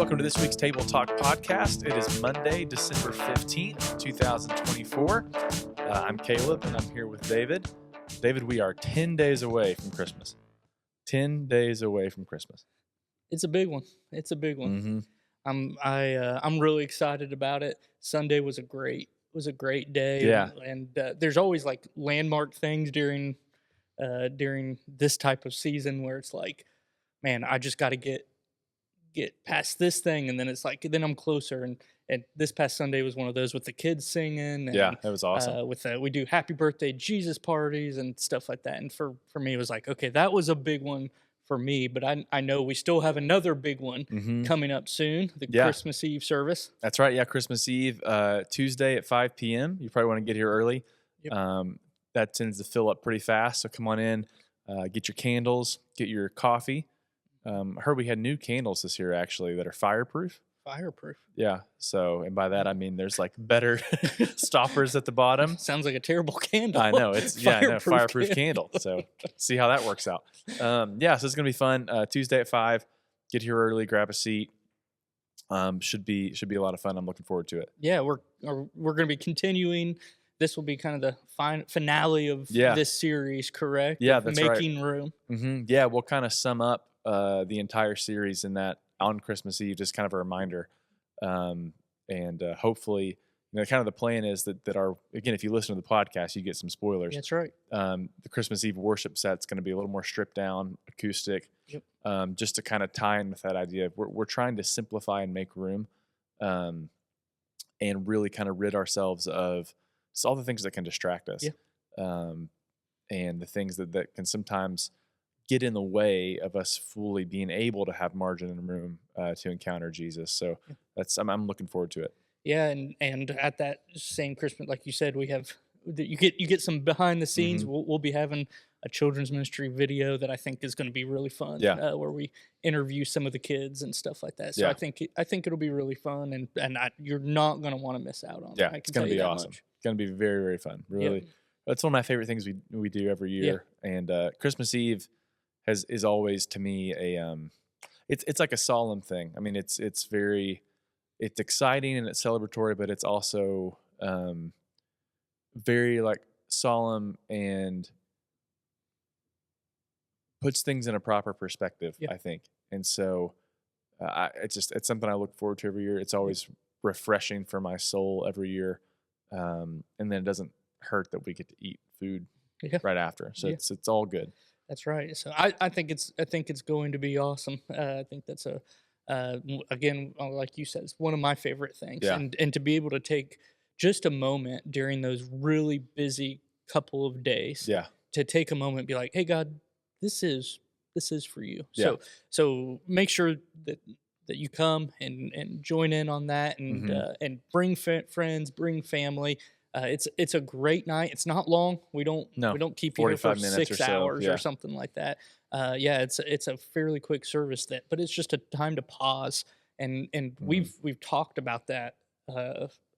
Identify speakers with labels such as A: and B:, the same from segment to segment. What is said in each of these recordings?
A: welcome to this week's Table Talk podcast. It is Monday, December 15th, 2024. I'm Caleb, and I'm here with David. David, we are 10 days away from Christmas. 10 days away from Christmas.
B: It's a big one.
A: Mm-hmm.
B: I'm really excited about it. Sunday was a great day.
A: Yeah.
B: And there's always like landmark things during this type of season where it's like, man, I just got to get past this thing, and then it's like, then I'm closer. And this past Sunday was one of those with the kids singing. And,
A: Yeah, that was awesome.
B: we do happy birthday Jesus parties and stuff like that. And for me, it was like, okay, that was a big one for me. But I know we still have another big one coming up soon, the Christmas Eve service.
A: That's right. Yeah, Christmas Eve, Tuesday at 5 p.m. You probably want to get here early.
B: Yep.
A: That tends to fill up pretty fast. So come on in, get your candles, get your coffee. I heard we had new candles this year, actually, that are fireproof.
B: Fireproof.
A: Yeah. So, and by that, I mean there's like better stoppers at the bottom.
B: Sounds like a terrible candle.
A: I know. It's fireproof candle. So see how that works out. So it's going to be fun. Tuesday at 5, get here early, grab a seat. Should be a lot of fun. I'm looking forward to it.
B: Yeah. We're going to be continuing. This will be kind of the finale of this series, correct?
A: Yeah, that's right.
B: Making room.
A: Mm-hmm. Yeah. We'll kind of sum up the entire series in that on Christmas Eve, just kind of a reminder. And hopefully, kind of the plan is that our, again, if you listen to the podcast, you get some spoilers.
B: That's right.
A: The Christmas Eve worship set's going to be a little more stripped down, acoustic, just to kind of tie in with that idea of we're trying to simplify and make room, and really kind of rid ourselves of all the things that can distract us, and the things that can sometimes get in the way of us fully being able to have margin and room to encounter Jesus. So I'm looking forward to it.
B: Yeah, and at that same Christmas, like you said, we have you get some behind the scenes. We'll be having a children's ministry video that I think is going to be really fun.
A: Yeah.
B: Where we interview some of the kids and stuff like that. So I think it'll be really fun, and you're not going to want to miss out on it.
A: Yeah, it's going to be awesome. It's going to be very, very fun. Really, that's one of my favorite things we do every year. Yeah. And Christmas Eve is always, to me, it's like a solemn thing. I mean, it's exciting and it's celebratory, but it's also very like solemn and puts things in a proper perspective, I think. And so it's something I look forward to every year. It's always refreshing for my soul every year. And then it doesn't hurt that we get to eat food right after. So it's all good.
B: That's right. So I think it's going to be awesome. I think that's again, like you said, it's one of my favorite things.
A: Yeah.
B: And to be able to take just a moment during those really busy couple of days, to take a moment and be like, hey God, this is for you.
A: Yeah.
B: So make sure that you come and join in on that, and bring friends, bring family. It's a great night. It's not long. We don't keep you here for 6 hours or something like that. It's a fairly quick service but it's just a time to pause, and we've talked about that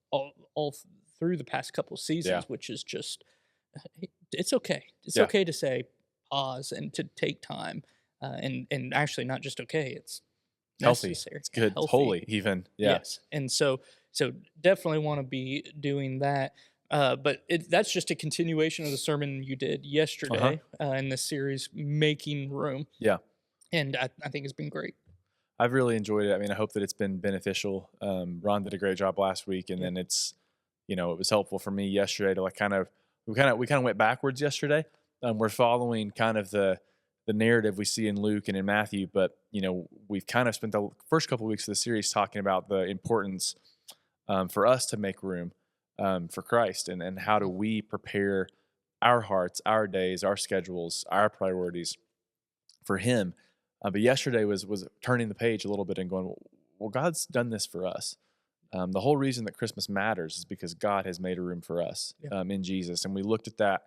B: all through the past couple seasons, which is just it's okay. It's okay to say pause and to take time, and actually not just okay. It's
A: healthy.
B: Necessary.
A: It's good. It's holy even. Yeah.
B: Yes. And so definitely want to be doing that. But that's just a continuation of the sermon you did yesterday in this series, Making Room. Yeah. And I think it's been great.
A: I've really enjoyed it. I mean, I hope that it's been beneficial. Ron did a great job last week, and then it's, it was helpful for me yesterday to we kind of went backwards yesterday. We're following kind of the narrative we see in Luke and in Matthew, but we've kind of spent the first couple of weeks of the series talking about the importance for us to make room for Christ, and how do we prepare our hearts, our days, our schedules, our priorities for Him. But yesterday was turning the page a little bit and going, well, God's done this for us. The whole reason that Christmas matters is because God has made a room for us in Jesus, and we looked at that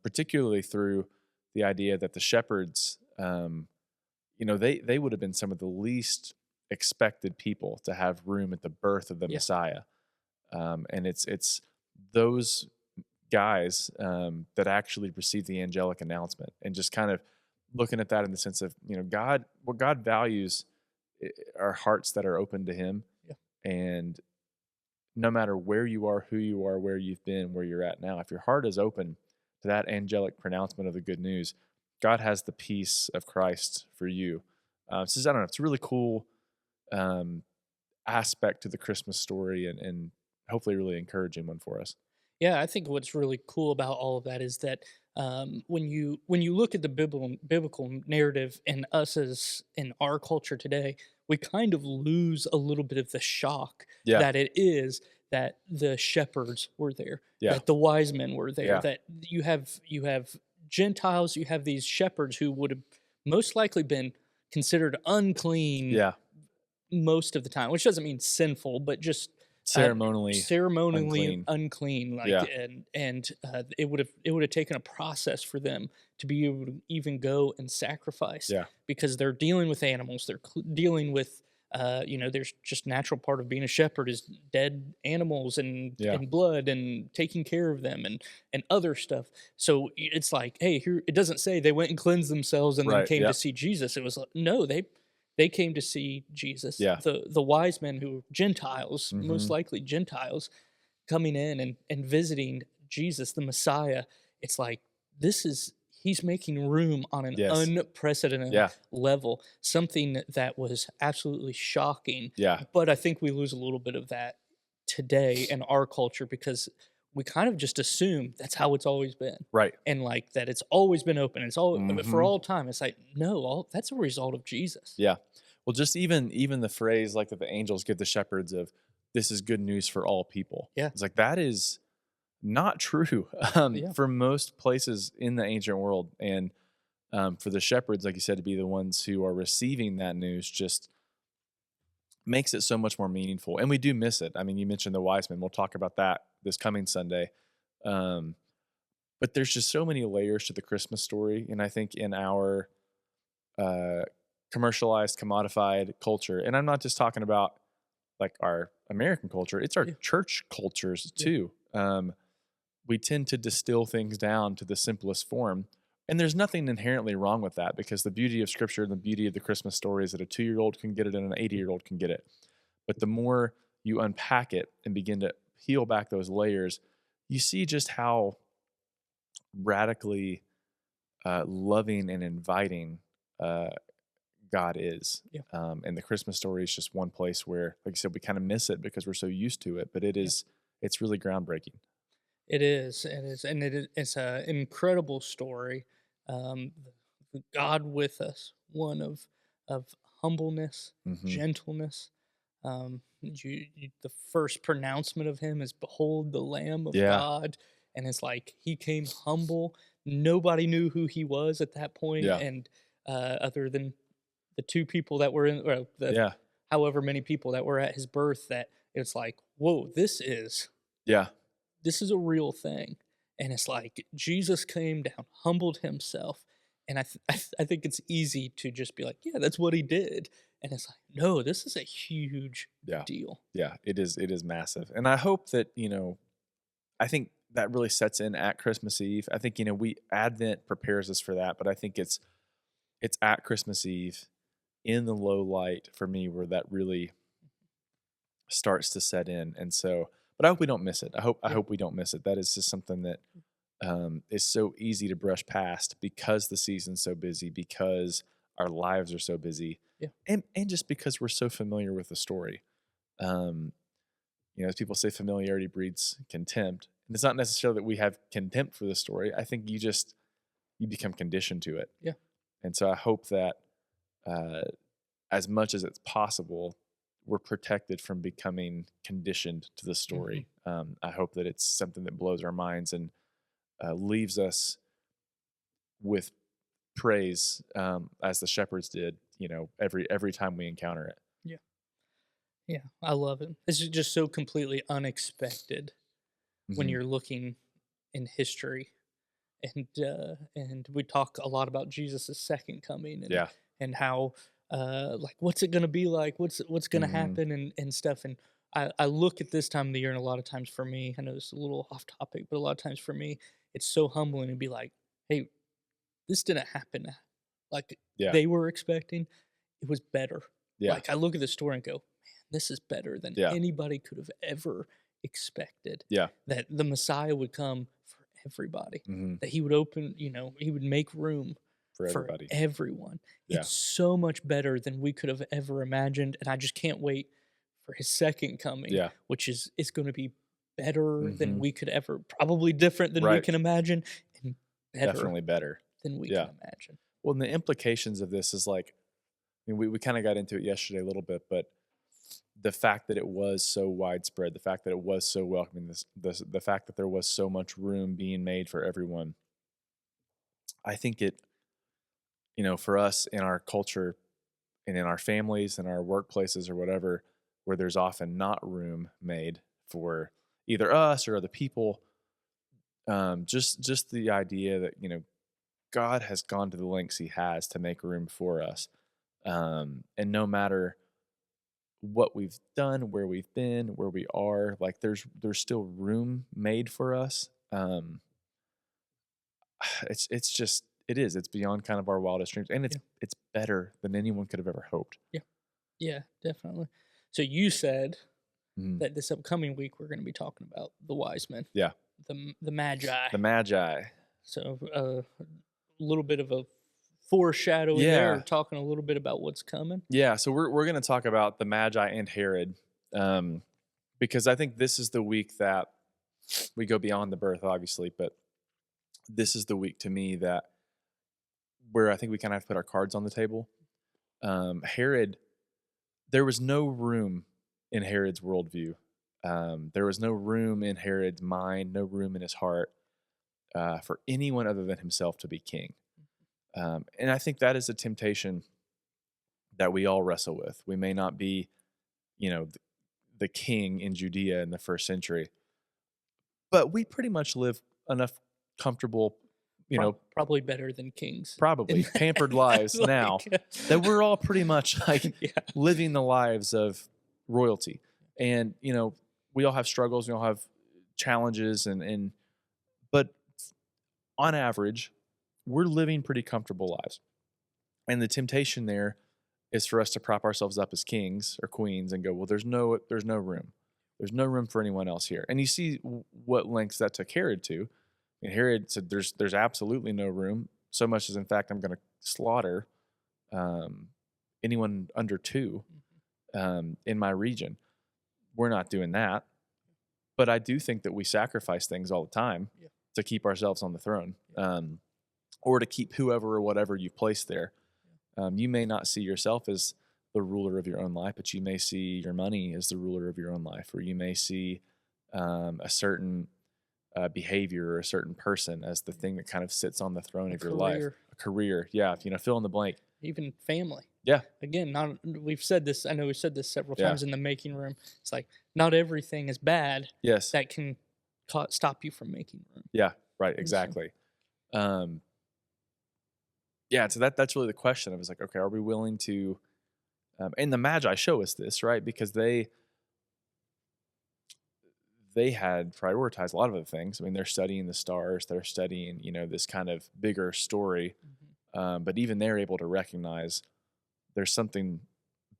A: particularly through the idea that the shepherds, they would have been some of the least expected people to have room at the birth of the Messiah. And it's those guys that actually received the angelic announcement, and just kind of looking at that in the sense of, God, what God values our hearts that are open to Him,
B: Yeah.
A: and no matter where you are, who you are, where you've been, where you're at now, if your heart is open to that angelic pronouncement of the good news, God has the peace of Christ for you. So I don't know. It's a really cool um, aspect to the Christmas story, and hopefully a really encouraging one for us.
B: Yeah, I think what's really cool about all of that is that when you look at the biblical narrative and us as in our culture today, we kind of lose a little bit of the shock
A: Yeah,
B: that it is that the shepherds were there,
A: yeah,
B: that the wise men were there,
A: yeah,
B: that you have Gentiles, you have these shepherds who would have most likely been considered unclean
A: yeah.
B: most of the time, which doesn't mean sinful, but just uh,
A: Ceremonially
B: ceremonially
A: unclean.
B: unclean. Like,
A: Yeah,
B: and it would have taken a process for them to be able to even go and sacrifice
A: yeah,
B: because they're dealing with animals. They're dealing with there's just natural part of being a shepherd is dead animals
A: yeah.
B: and blood and taking care of them and other stuff. So it's like, hey, here it doesn't say they went and cleansed themselves and then
A: Right.
B: came to
A: Yep.
B: see Jesus. It was like, no, they came to see Jesus.
A: Yeah.
B: The wise men who were Gentiles, most
A: Hmm.
B: likely Gentiles, coming in and visiting Jesus, the Messiah. It's like this is he's making room on an
A: Yes.
B: unprecedented
A: Yeah.
B: level, something that was absolutely shocking.
A: Yeah.
B: But I think we lose a little bit of that today in our culture because we kind of just assume that's how it's always been.
A: Right.
B: And like that it's always been open. It's all for
A: Hmm.
B: all time. It's like, no, all that's a result of Jesus.
A: Yeah. Well, just even the phrase like that the angels give the shepherds of this is good news for all people.
B: Yeah.
A: It's like that is not true
B: Yeah.
A: for most places in the ancient world, and for the shepherds, like you said, to be the ones who are receiving that news just makes it so much more meaningful. And we do miss it. I mean, you mentioned the wise men. We'll talk about that this coming Sunday. Um, but there's just so many layers to the Christmas story, and I think in our uh, commercialized, commodified culture. And I'm not just talking about like our American culture; it's our
B: Yeah.
A: church cultures
B: Yeah.
A: too. We tend to distill things down to the simplest form, and there's nothing inherently wrong with that because the beauty of Scripture and the beauty of the Christmas story is that a 2-year-old can get it and an 80-year-old can get it. But the more you unpack it and begin to peel back those layers, you see just how radically loving and inviting uh, God is.
B: Yeah.
A: And the Christmas story is just one place where, like I said, we kind of miss it because we're so used to it. But
B: Yeah.
A: it's really groundbreaking.
B: And it's an incredible story. Um, God with us, one of humbleness,
A: Hmm.
B: gentleness. The first pronouncement of him is "Behold, the Lamb of
A: Yeah.
B: God," and it's like he came humble. Nobody knew who he was at that point,
A: Yeah.
B: and other than the two people that were in, or the
A: Yeah.
B: however many people that were at his birth, that it's like, whoa,
A: Yeah.
B: this is a real thing. And it's like Jesus came down, humbled himself. And I think it's easy to just be like, yeah, that's what he did. And it's like, no, this is a huge
A: Yeah.
B: deal.
A: Yeah. It is massive. And I hope that, I think that really sets in at Christmas Eve. I think, we Advent prepares us for that, but I think it's at Christmas Eve in the low light for me where that really starts to set in. And so, but I hope we don't miss it. I
B: Yeah.
A: hope we don't miss it. That is just something that is so easy to brush past because the season's so busy, because our lives are so busy,
B: Yeah.
A: and just because we're so familiar with the story. Um, as people say, familiarity breeds contempt. And it's not necessarily that we have contempt for the story. I think you become conditioned to it.
B: Yeah.
A: And so I hope that uh, as much as it's possible, we're protected from becoming conditioned to the
B: Hmm.
A: story. I hope that it's something that blows our minds and leaves us with praise, as the shepherds did. Every time we encounter it.
B: Yeah. Yeah. I love it. This is just so completely unexpected when
A: Hmm.
B: you're looking in history. And we talk a lot about Jesus' second coming
A: Yeah.
B: and how like what's it gonna be like? What's gonna
A: Hmm.
B: happen and stuff. And I look at this time of the year and a lot of times for me, I know it's a little off topic, but a lot of times for me, it's so humbling to be like, hey, this didn't happen like
A: Yeah.
B: they were expecting. It was better.
A: Yeah.
B: Like, I look at the story and go, "Man, this is better than
A: Yeah.
B: anybody could have ever expected."
A: Yeah.
B: That the Messiah would come for everybody,
A: Mm-hmm.
B: that he would open, he would make room
A: For
B: for
A: everybody.
B: everyone.
A: Yeah.
B: It's so much better than we could have ever imagined, and I just can't wait for his second coming,
A: Yeah.
B: which is going to be better than
A: Mm-hmm.
B: we could ever, probably different than we
A: Right.
B: can imagine, and better
A: Definitely better.
B: than we
A: Yeah.
B: can imagine.
A: Well, and the implications of this is like, I mean, we kind of got into it yesterday a little bit, but the fact that it was so widespread, the fact that it was so welcoming, the fact that there was so much room being made for everyone, I think it, for us in our culture and in our families and our workplaces or whatever, where there's often not room made for either us or other people, just the idea that God has gone to the lengths He has to make room for us, and no matter what we've done, where we've been, where we are, like there's still room made for us. It's just it's beyond kind of our wildest dreams, and
B: Yeah.
A: it's better than anyone could have ever hoped.
B: Yeah, definitely. So you said
A: Mhm.
B: that this upcoming week we're going to be talking about the wise men,
A: Yeah,
B: the Magi.
A: the Magi.
B: So a little bit of a foreshadowing there, or
A: Yeah,
B: talking a little bit about what's coming.
A: yeah. So we're going to talk about the Magi and Herod, because I think this is the week that we go beyond the birth, obviously, but this is the week to me that where I think we kind of have to put our cards on the table. Herod, there was no room in Herod's worldview. There was no room in Herod's mind, no room in his heart for anyone other than himself to be king. And I think that is a temptation that we all wrestle with. We may not be, the king in Judea in the first century, but we pretty much live enough comfortable,
B: Probably better than kings.
A: probably pampered lives now that we're all pretty much like
B: yeah.
A: living the lives of royalty. And, we all have struggles, we all have challenges, but on average, we're living pretty comfortable lives. And the temptation there is for us to prop ourselves up as kings or queens and go, well, there's no room. There's no room for anyone else here. And you see what lengths that took Herod to. And Herod said, there's absolutely no room. So much as, in fact, I'm going to slaughter anyone under 2 in my region. We're not doing that. But I do think that we sacrifice things all the time to keep ourselves on the throne, or to keep whoever or whatever you place there. You may not see yourself as the ruler of your own life, but you may see your money as the ruler of your own life, or you may see a certain behavior or a certain person as the thing that kind of sits on the throne of your life. A career, yeah, fill in the blank.
B: Even family.
A: Yeah.
B: Again, we've said this. I know we've said this several times in the making room. It's like not everything is bad.
A: Yes.
B: That can stop you from making room.
A: Yeah. Right. Exactly. So that's really the question. I was like, okay, are we willing to? And the Magi show us this, right? Because they had prioritized a lot of other things. I mean, they're studying the stars. They're studying, this kind of bigger story. But even they're able to recognize there's something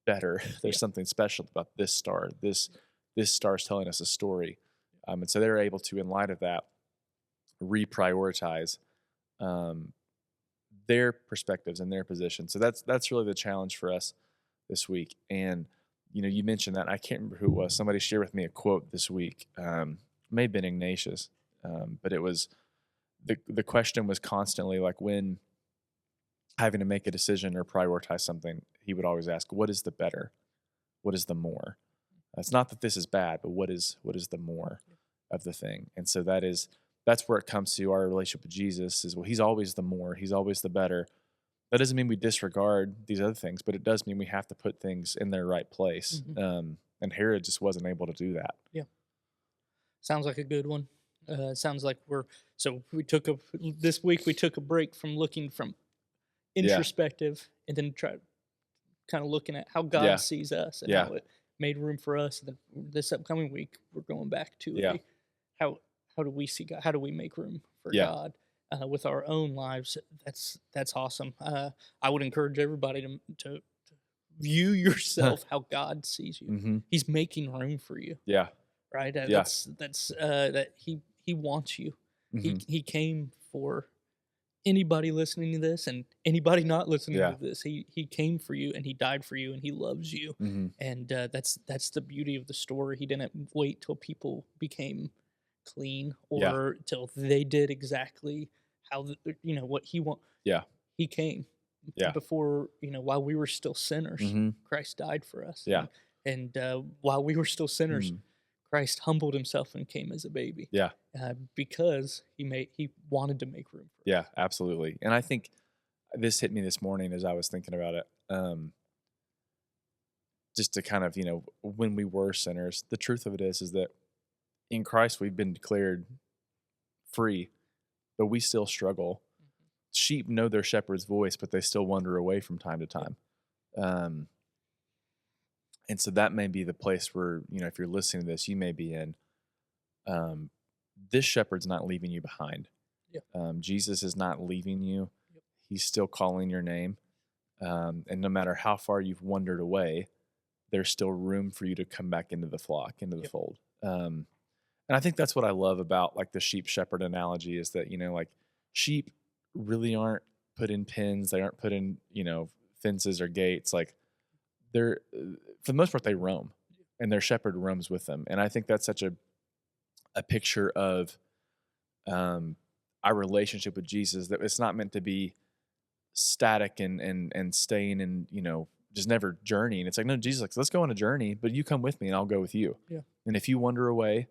A: better. There's something special about this star. This star's telling us a story. And so they're able to, in light of that, reprioritize their perspectives and their position. So that's really the challenge for us this week. And you mentioned that. I can't remember who it was. Somebody shared with me a quote this week. It may have been Ignatius, but it was the question was constantly like, when having to make a decision or prioritize something, he would always ask, "What is the better? What is the more?" It's not that this is bad, but what is the more of the thing? And so that's where it comes to our relationship with Jesus. Is, well, He's always the more. He's always the better. That doesn't mean we disregard these other things, but it does mean we have to put things in their right place. And Herod just wasn't able to do that.
B: Yeah. Sounds like a good one. Sounds like this week we took a break from looking from introspective and then try kind of looking at how God sees us and how it made room for us. And then this upcoming week we're going back to how do we see God? How do we make room for God with our own lives? That's awesome. I would encourage everybody to view yourself how God sees you.
A: Mm-hmm.
B: He's making room for you.
A: Yeah.
B: Right.
A: Yeah.
B: That's that he wants you.
A: Mm-hmm.
B: He came for anybody listening to this and anybody not listening to this. He came for you, and he died for you, and he loves you.
A: Mm-hmm.
B: And that's the beauty of the story. He didn't wait till people became clean or till they did exactly how what he want.
A: Yeah.
B: He came before, while we were still sinners.
A: Mm-hmm.
B: Christ died for us.
A: Yeah.
B: And while we were still sinners, Christ humbled himself and came as a baby.
A: Yeah.
B: Because he wanted to make room for us.
A: Yeah, absolutely. And I think this hit me this morning as I was thinking about it. Just to kind of, when we were sinners, the truth of it is that in Christ we've been declared free, but we still struggle. Mm-hmm. Sheep know their shepherd's voice, but they still wander away from time to time. And so that may be the place where, if you're listening to this, you may be in. This shepherd's not leaving you behind. Yep. Jesus is not leaving you. Yep. He's still calling your name. And no matter how far you've wandered away, there's still room for you to come back into the flock, into the fold. And I think that's what I love about like the sheep shepherd analogy is that, like sheep really aren't put in pens. They aren't put in, fences or gates. Like they're, for the most part, they roam and their shepherd roams with them. And I think that's such a picture of our relationship with Jesus, that it's not meant to be static and staying and, just never journeying. It's like, no, Jesus, like, let's go on a journey, but you come with me and I'll go with you. Yeah. And if you wander away,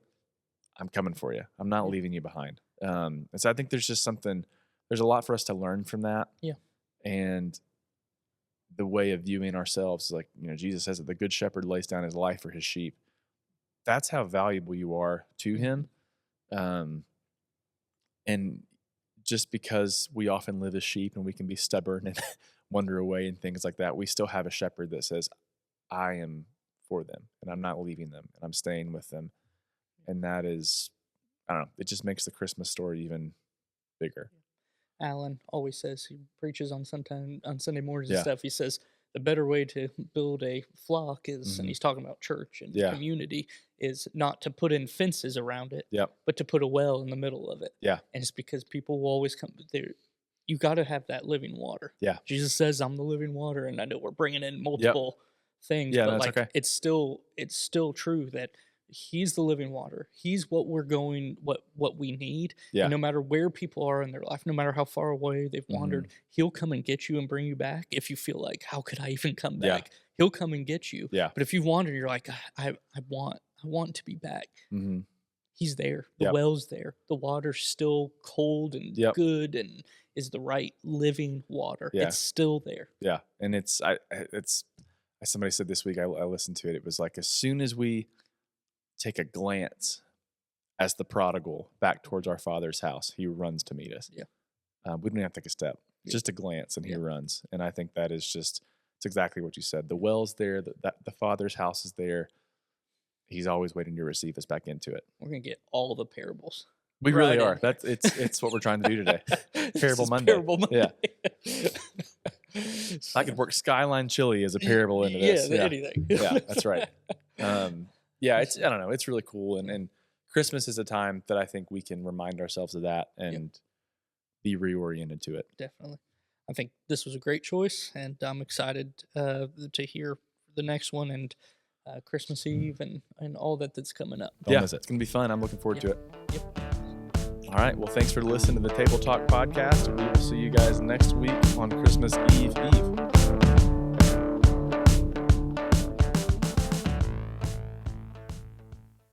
A: I'm coming for you. I'm not leaving you behind. And so I think there's a lot for us to learn from that. Yeah. And the way of viewing ourselves, like, Jesus says that the good shepherd lays down his life for his sheep. That's how valuable you are to him. And just because we often live as sheep and we can be stubborn and wander away and things like that, we still have a shepherd that says, I am for them and I'm not leaving them and I'm staying with them. And that is, I don't know, it just makes the Christmas story even bigger.
B: Alan always says, he preaches on Sunday mornings and stuff. He says the better way to build a flock is, and he's talking about church and community, is not to put in fences around it, but to put a well in the middle of it. Yeah. And it's because people will always come there. You got to have that living water. Yeah. Jesus says, I'm the living water. And I know we're bringing in multiple things, but like, okay. It's still true that he's the living water. He's what what we need. Yeah. And no matter where people are in their life, no matter how far away they've wandered, he'll come and get you and bring you back. If you feel like, how could I even come back? He'll come and get you. Yeah. But if you've wandered, you're like, I want to be back. Mm-hmm. He's there. The well's there. The water's still cold and good and is the right living water. Yeah. It's still there.
A: Yeah. And it's somebody said this week, I listened to it. It was like, as soon as we take a glance as the prodigal back towards our Father's house, he runs to meet us. Yeah. We don't have to take a step, just a glance, and he runs. And I think that is it's exactly what you said. The well's there, the Father's house is there. He's always waiting to receive us back into it.
B: We're going to get all the parables.
A: We really are. It's what we're trying to do today. Parable Monday. Parable Monday. Yeah. I could work Skyline Chili as a parable into this. Yeah, anything. Yeah, that's right. Yeah, I don't know. It's really cool. And Christmas is a time that I think we can remind ourselves of that and be reoriented to it.
B: Definitely. I think this was a great choice, and I'm excited to hear the next one and Christmas Eve and all that's coming up.
A: It's going to be fun. I'm looking forward to it. Yep. All right. Well, thanks for listening to the Table Talk podcast. We will see you guys next week on Christmas Eve.